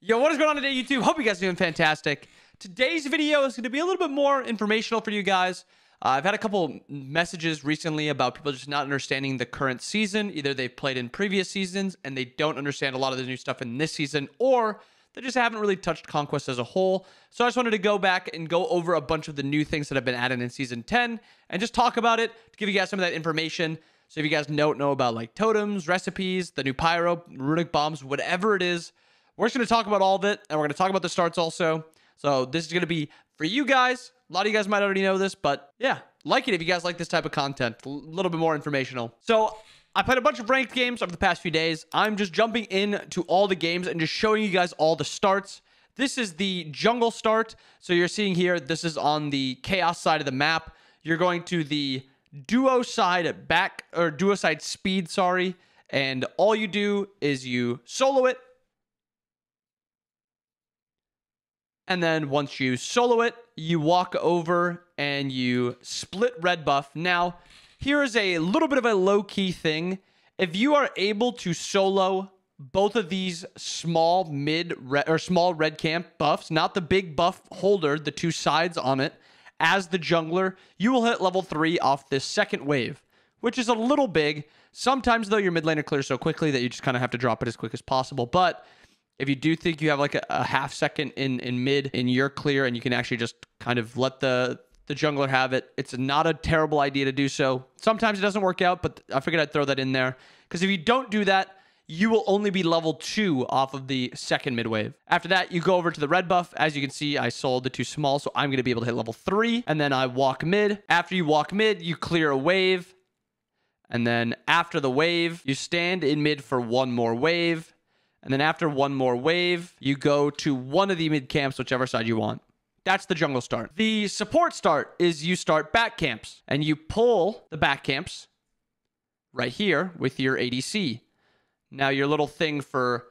Yo, what is going on today, YouTube? Hope you guys are doing fantastic. Today's video is going to be a little bit more informational for you guys. I've had a couple messages recently about people just not understanding the current season. Either they've played in previous seasons and they don't understand a lot of the new stuff in this season, or they just haven't really touched Conquest as a whole. So I just wanted to go back and go over a bunch of the new things that have been added in Season 10 and just talk about it to give you guys some of that information. So if you guys don't know about like totems, recipes, the new pyro, runic bombs, whatever it is, we're just going to talk about all of it, and we're going to talk about the starts also. So this is going to be for you guys. A lot of you guys might already know this, but yeah, like it if you guys like this type of content. A little bit more informational. So I played a bunch of ranked games over the past few days. I'm just jumping into all the games and just showing you guys all the starts. This is the jungle start. So you're seeing here, this is on the chaos side of the map. You're going to the duo side speed, sorry. And all you do is you solo it. And then once you solo it, you walk over and you split red buff. Now, here is a little bit of a low-key thing. If you are able to solo both of these small red camp buffs, not the big buff holder, the two sides on it, as the jungler, you will hit level 3 off this second wave, which is a little big. Sometimes, though, your mid laner clears so quickly that you just kind of have to drop it as quick as possible. But if you do think you have like a half second in mid in your clear and you can actually just kind of let the jungler have it, it's not a terrible idea to do so. Sometimes it doesn't work out, but I figured I'd throw that in there. Because if you don't do that, you will only be level 2 off of the second mid wave. After that, you go over to the red buff. As you can see, I sold the 2 small, so I'm going to be able to hit level 3. And then I walk mid. After you walk mid, you clear a wave. And then after the wave, you stand in mid for one more wave. And then after one more wave, you go to one of the mid camps, whichever side you want. That's the jungle start. The support start is you start back camps, and you pull the back camps right here with your ADC. Now, your little thing for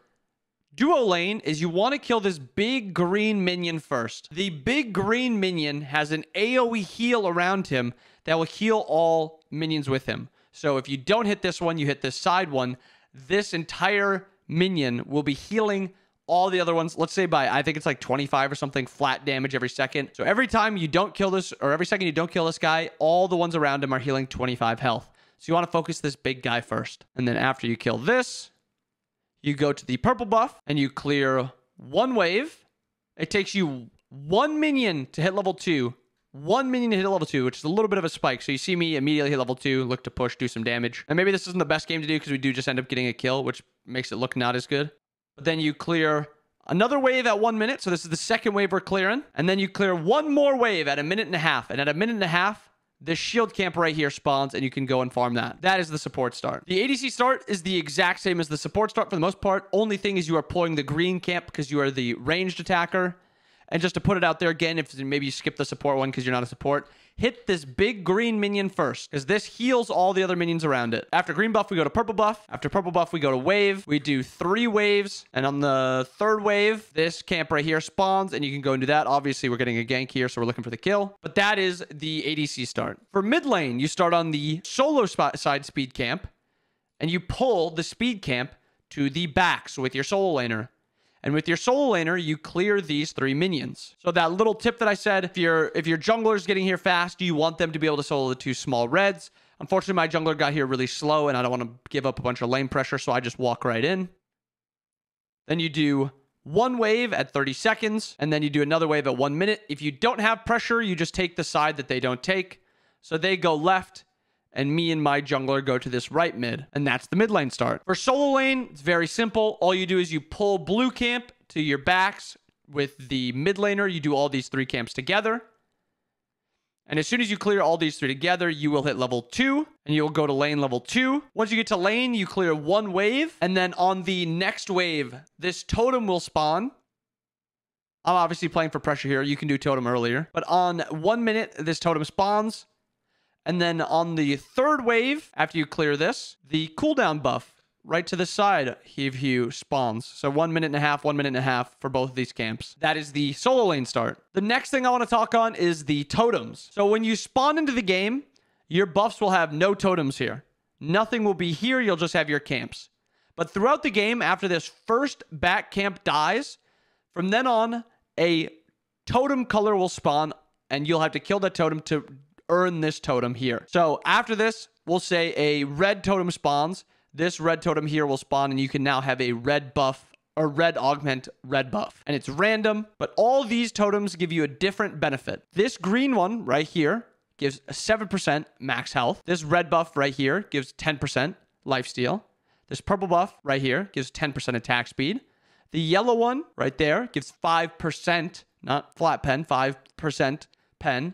duo lane is you want to kill this big green minion first. The big green minion has an AoE heal around him that will heal all minions with him. So if you don't hit this one, you hit this side one, this entire minion will be healing all the other ones, let's say by, I think it's like 25 or something flat damage every second. So every time you don't kill this, or every second you don't kill this guy, all the ones around him are healing 25 health. So you want to focus this big guy first. And then after you kill this, you go to the purple buff and you clear one wave. It takes you one minion to hit level 2. One minion to hit level 2, which is a little bit of a spike. So you see me immediately hit level 2, look to push, do some damage. And maybe this isn't the best game to do because we do just end up getting a kill, which makes it look not as good. But then you clear another wave at 1 minute. So this is the second wave we're clearing. And then you clear one more wave at 1.5 minutes. And at 1.5 minutes, this shield camp right here spawns and you can go and farm that. That is the support start. The ADC start is the exact same as the support start for the most part. Only thing is you are pulling the green camp because you are the ranged attacker. And just to put it out there again, if maybe you skip the support one because you're not a support, hit this big green minion first, because this heals all the other minions around it. After green buff, we go to purple buff. After purple buff, we go to wave. We do 3 waves. And on the third wave, this camp right here spawns, and you can go and do that. Obviously, we're getting a gank here, so we're looking for the kill. But that is the ADC start. For mid lane, you start on the solo side speed camp, and you pull the speed camp to the backs with your solo laner. And with your solo laner, you clear these 3 minions. So that little tip that I said, if your jungler's getting here fast, you want them to be able to solo the 2 small reds. Unfortunately, my jungler got here really slow, and I don't want to give up a bunch of lane pressure, so I just walk right in. Then you do 1 wave at 30 seconds, and then you do another wave at 1 minute. If you don't have pressure, you just take the side that they don't take. So they go left, and me and my jungler go to this right mid. And that's the mid lane start. For solo lane, it's very simple. All you do is you pull blue camp to your backs with the mid laner. You do all these 3 camps together. And as soon as you clear all these 3 together, you will hit level 2. And you'll go to lane level 2. Once you get to lane, you clear 1 wave. And then on the next wave, this totem will spawn. I'm obviously playing for pressure here. You can do totem earlier. But on 1 minute, this totem spawns. And then on the third wave, after you clear this, the cooldown buff right to the side of you spawns. So 1.5 minutes, 1.5 minutes for both of these camps. That is the solo lane start. The next thing I want to talk on is the totems. So when you spawn into the game, your buffs will have no totems here. Nothing will be here. You'll just have your camps. But throughout the game, after this first back camp dies, From then on, a totem color will spawn, and you'll have to kill that totem to earn this totem here. So after this, we'll say a red totem spawns. This red totem here will spawn, and you can now have a red buff or red augment red buff. And it's random, but all these totems give you a different benefit. This green one right here gives a 7% max health. This red buff right here gives 10% lifesteal. This purple buff right here gives 10% attack speed. The yellow one right there gives 5%, not flat pen, 5% pen.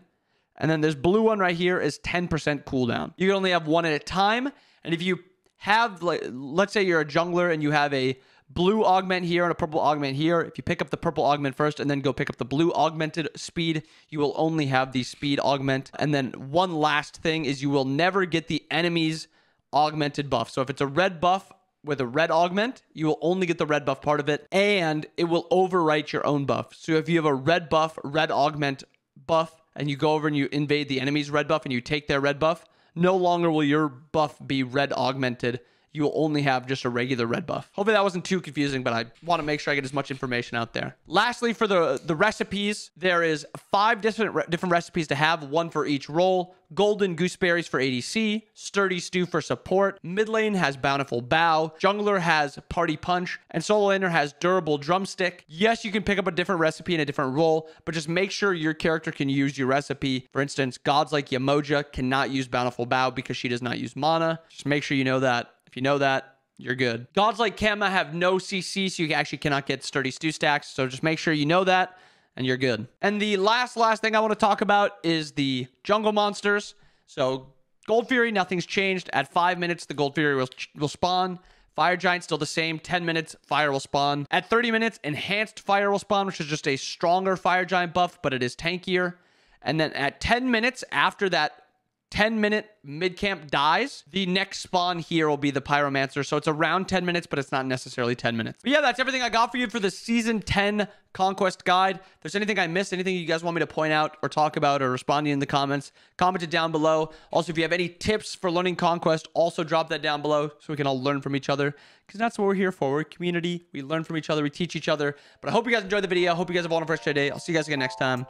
And then this blue one right here is 10% cooldown. You can only have one at a time. And if you have, like, let's say you're a jungler and you have a blue augment here and a purple augment here. If you pick up the purple augment first and then go pick up the blue augmented speed, you will only have the speed augment. And then one last thing is you will never get the enemy's augmented buff. So if it's a red buff with a red augment, you will only get the red buff part of it, and it will overwrite your own buff. So if you have a red buff, red augment buff, and you go over and you invade the enemy's red buff and you take their red buff, no longer will your buff be red augmented. You will only have just a regular red buff. Hopefully that wasn't too confusing, but I want to make sure I get as much information out there. Lastly, for the recipes, there is 5 different recipes to have, one for each role. Golden gooseberries for ADC, sturdy stew for support, mid lane has bountiful bow, jungler has party punch, and solo laner has durable drumstick. Yes, you can pick up a different recipe in a different role, but just make sure your character can use your recipe. For instance, gods like Yamoja cannot use bountiful bow because she does not use mana. Just make sure you know that. If you know that, you're good. Gods like Kama have no CC, so you actually cannot get sturdy stew stacks. So just make sure you know that, and you're good. And the last thing I want to talk about is the jungle monsters. So Gold Fury, nothing's changed. At 5 minutes, the Gold Fury will spawn. Fire Giant, still the same. 10 minutes, Fire will spawn. At 30 minutes, Enhanced Fire will spawn, which is just a stronger Fire Giant buff, but it is tankier. And then at 10 minutes, after that 10-minute mid-camp dies, the next spawn here will be the Pyromancer. So it's around 10 minutes, but it's not necessarily 10 minutes. But yeah, that's everything I got for you for the Season 10 Conquest Guide. If there's anything I missed, anything you guys want me to point out or talk about or respond to in the comments, comment it down below. Also, if you have any tips for learning Conquest, also drop that down below so we can all learn from each other, because that's what we're here for. We're a community. We learn from each other. We teach each other. But I hope you guys enjoyed the video. I hope you guys have a wonderful rest of your day. I'll see you guys again next time.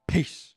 Peace.